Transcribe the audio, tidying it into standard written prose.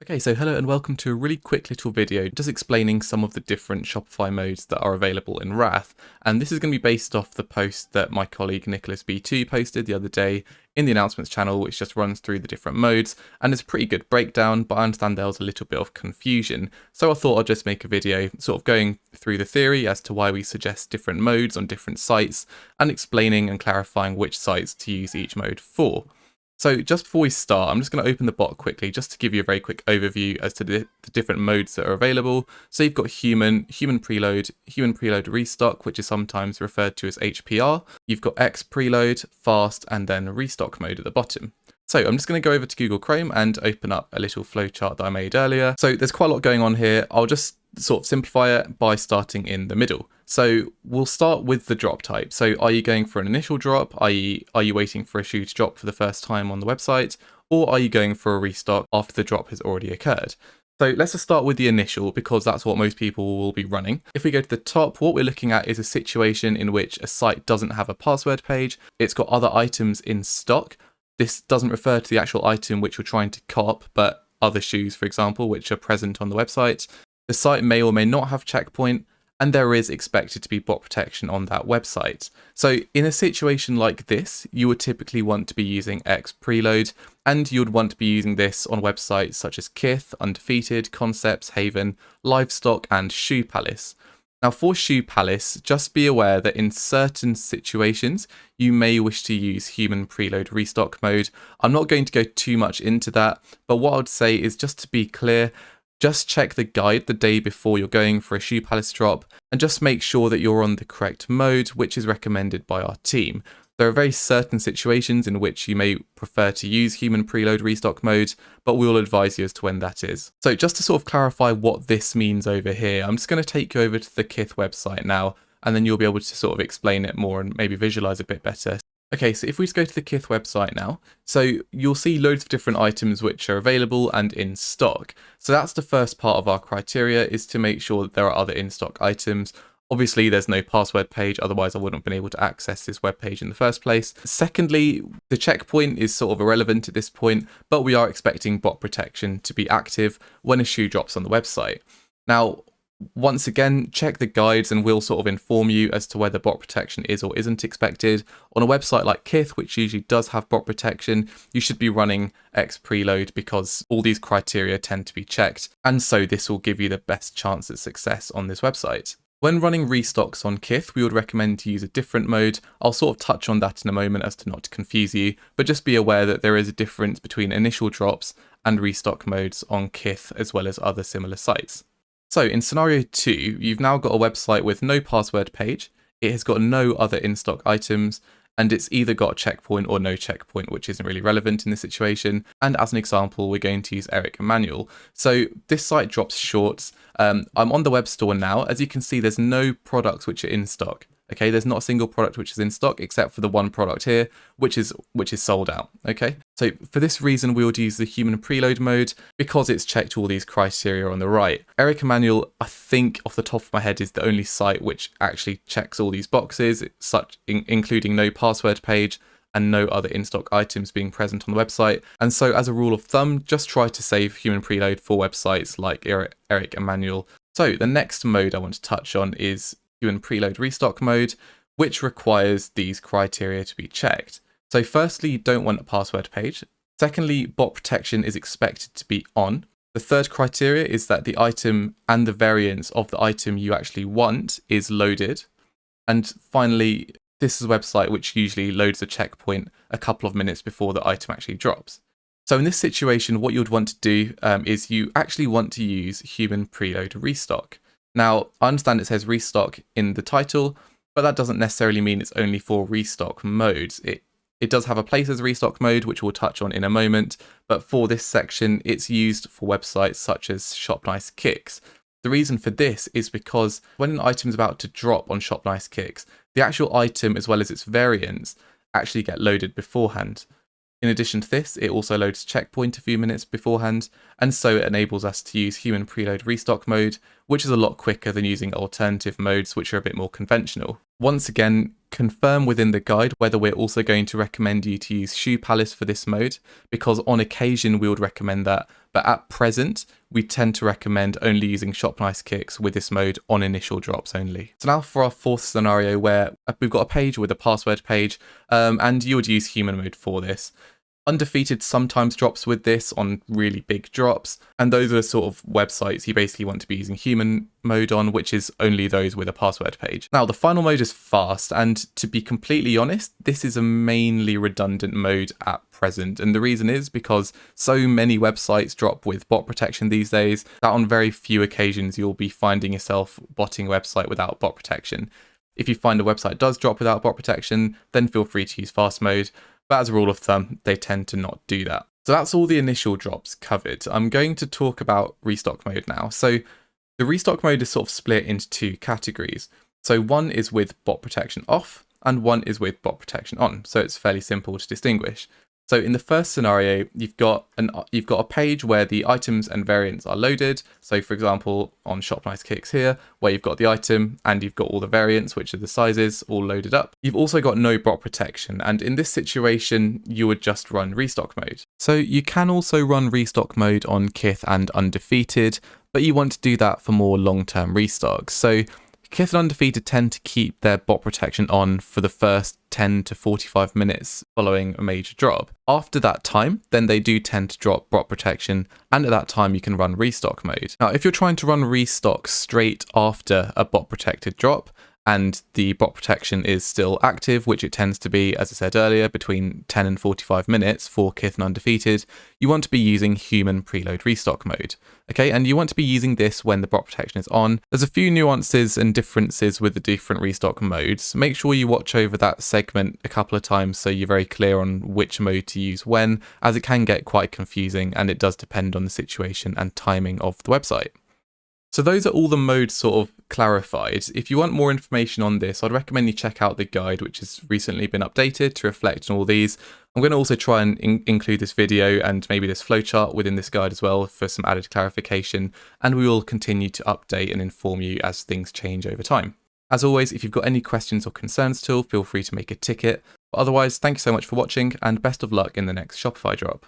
Okay, so hello and welcome to a really quick little video just explaining some of the different Shopify modes that are available in Wrath. And this is going to be based off the post that my colleague Nicholas B2 posted the other day in the announcements channel, which just runs through the different modes and it's a pretty good breakdown, but I understand there was a little bit of confusion. So I thought I'd just make a video sort of going through the theory as to why we suggest different modes on different sites and explaining and clarifying which sites to use each mode for. So just before we start, I'm just going to open the bot quickly just to give you a very quick overview as to the different modes that are available. So you've got human preload restock, which is sometimes referred to as HPR. You've got X preload, fast, and then restock mode at the bottom. So I'm just going to go over to Google Chrome and open up a little flowchart that I made earlier. So there's quite a lot going on here. I'll just sort of simplify it by starting in the middle. So we'll start with the drop type. So are you going for an initial drop? i.e., are you waiting for a shoe to drop for the first time on the website? Or are you going for a restock after the drop has already occurred? So let's just start with the initial because that's what most people will be running. If we go to the top, what we're looking at is a situation in which a site doesn't have a password page. It's got other items in stock. This doesn't refer to the actual item which you're trying to cop, but other shoes, for example, which are present on the website. The site may or may not have checkpoint, and there is expected to be bot protection on that website. So in a situation like this, you would typically want to be using X preload, and you would want to be using this on websites such as Kith, Undefeated, Concepts, Haven, Livestock, and Shoe Palace. Now for Shoe Palace, just be aware that in certain situations, you may wish to use human preload restock mode. I'm not going to go too much into that, but what I would say is just to be clear, just check the guide the day before you're going for a Shoe Palace drop and just make sure that you're on the correct mode, which is recommended by our team. There are very certain situations in which you may prefer to use human preload restock mode, but we will advise you as to when that is. So just to sort of clarify what this means over here, I'm just going to take you over to the Kith website now, and then you'll be able to sort of explain it more and maybe visualize a bit better. Okay, so if we just go to the Kith website now, so you'll see loads of different items which are available and in stock. So that's the first part of our criteria, is to make sure that there are other in-stock items. Obviously, there's no password page, otherwise I wouldn't have been able to access this web page in the first place. Secondly, the checkpoint is sort of irrelevant at this point, but we are expecting bot protection to be active when a shoe drops on the website. Now, once again, check the guides and we'll sort of inform you as to whether bot protection is or isn't expected. On a website like Kith, which usually does have bot protection, you should be running X preload because all these criteria tend to be checked, and so this will give you the best chance at success on this website. When running restocks on Kith, we would recommend to use a different mode. I'll sort of touch on that in a moment as to not to confuse you, but just be aware that there is a difference between initial drops and restock modes on Kith as well as other similar sites. So in scenario 2, you've now got a website with no password page, it has got no other in-stock items, and it's either got a checkpoint or no checkpoint, which isn't really relevant in this situation. And as an example, we're going to use Eric Emanuel. So this site drops shorts. I'm on the web store now. As you can see, there's no products which are in stock. Okay, there's not a single product which is in stock except for the one product here, which is sold out. Okay, so for this reason, we would use the human preload mode because it's checked all these criteria on the right. Eric Emanuel, I think off the top of my head, is the only site which actually checks all these boxes, including no password page and no other in-stock items being present on the website. And so as a rule of thumb, just try to save human preload for websites like Eric Emanuel. So the next mode I want to touch on is human preload restock mode, which requires these criteria to be checked. So firstly, you don't want a password page. Secondly, bot protection is expected to be on. The third criteria is that the item and the variance of the item you actually want is loaded. And finally, this is a website which usually loads a checkpoint a couple of minutes before the item actually drops. So in this situation, what you would want to do is you actually want to use human preload restock. Now, I understand it says restock in the title, but that doesn't necessarily mean it's only for restock modes. It does have a place as restock mode, which we'll touch on in a moment, but for this section, it's used for websites such as Shop Nice Kicks. The reason for this is because when an item is about to drop on Shop Nice Kicks, the actual item as well as its variants actually get loaded beforehand. In addition to this, it also loads checkpoint a few minutes beforehand, and so it enables us to use human preload restock mode, which is a lot quicker than using alternative modes which are a bit more conventional. Once again, confirm within the guide whether we're also going to recommend you to use Shoe Palace for this mode, because on occasion we would recommend that, but at present we tend to recommend only using Shop Nice Kicks with this mode on initial drops only. So now for our fourth scenario, where we've got a page with a password page, and you would use human mode for this. Undefeated sometimes drops with this on really big drops, and those are sort of websites you basically want to be using human mode on, which is only those with a password page. Now, the final mode is fast, and to be completely honest, this is a mainly redundant mode at present, and the reason is because so many websites drop with bot protection these days that on very few occasions you'll be finding yourself botting a website without bot protection. If you find a website does drop without bot protection, then feel free to use fast mode. But as a rule of thumb, they tend to not do that. So that's all the initial drops covered. I'm going to talk about restock mode now. So the restock mode is sort of split into two categories. So one is with bot protection off and one is with bot protection on. So it's fairly simple to distinguish. So in the first scenario, you've got a page where the items and variants are loaded. So for example, on Shop Nice Kicks here, where you've got the item and you've got all the variants, which are the sizes, all loaded up. You've also got no bot protection. And in this situation, you would just run restock mode. So you can also run restock mode on Kith and Undefeated, but you want to do that for more long-term restocks. So Kith and Undefeated tend to keep their bot protection on for the first 10 to 45 minutes following a major drop. After that time, then they do tend to drop bot protection, and at that time you can run restock mode. Now, if you're trying to run restock straight after a bot protected drop, and the bot protection is still active, which it tends to be, as I said earlier, between 10 and 45 minutes for Kith and Undefeated, you want to be using human preload restock mode. Okay, and you want to be using this when the bot protection is on. There's a few nuances and differences with the different restock modes. Make sure you watch over that segment a couple of times so you're very clear on which mode to use when, as it can get quite confusing and it does depend on the situation and timing of the website. So those are all the modes sort of clarified. If you want more information on this, I'd recommend you check out the guide, which has recently been updated to reflect on all these. I'm going to also try and include this video and maybe this flowchart within this guide as well for some added clarification, and we will continue to update and inform you as things change over time. As always, if you've got any questions or concerns at all, feel free to make a ticket. But otherwise, thank you so much for watching and best of luck in the next Shopify drop.